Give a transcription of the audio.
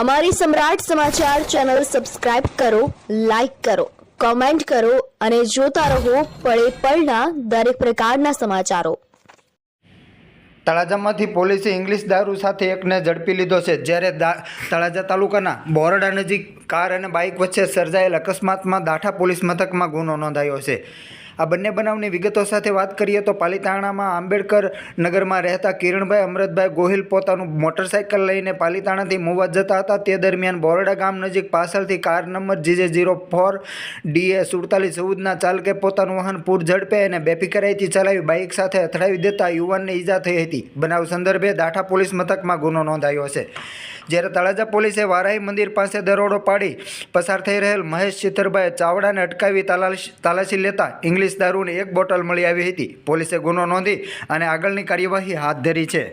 અમારી સમ્રાટ સમાચાર ચેનલ સબસ્ક્રાઇબ કરો, લાઈક કરો, કોમેન્ટ કરો અને જોતા રહો પળે પળના દરેક પ્રકારના સમાચારો। તળાજામાંથી પોલીસે ઇંગ્લિશ દારૂ સાથે એકને ઝડપી લીધો છે। જ્યારે તળાજા તાલુકાના બોરડા નજીક કાર અને બાઇક વચ્ચે સર્જાયેલ અકસ્માતમાં દાઠા પોલીસ મથકમાં ગુનો નોંધાયો છે। આ બંને બનાવની વિગતો સાથે વાત કરીએ તો પાલીતાણામાં આંબેડકર નગરમાં રહેતા કિરણભાઈ અમરતભાઈ ગોહિલ પોતાનું મોટરસાઇકલ લઈને પાલીતાણાથી મુવા જતા હતા। તે દરમિયાન બોરડા ગામ નજીક પાછળથી કાર નંબર GJ04 DA 4714ના ચાલકે પોતાનું વાહન પૂર ઝડપે અને બેફિકરાઈથી ચલાવી બાઇક સાથે અથડાવી દેતા યુવાનને ઈજા થઈ હતી। બનાવ સંદર્ભે દાઠા પોલીસ મથકમાં ગુનો નોંધાયો છે। જ્યારે તળાજા પોલીસે વારાહી મંદિર પાસે દરોડો પાડી પસાર થઈ રહેલ મહેશ ચિત્તરભાઈ ચાવડાને અટકાવી તલાશી લેતા ઇંગ્લિશ દારૂની એક બોટલ મળી આવી હતી। પોલીસે ગુનો નોંધી અને આગળની કાર્યવાહી હાથ ધરી છે।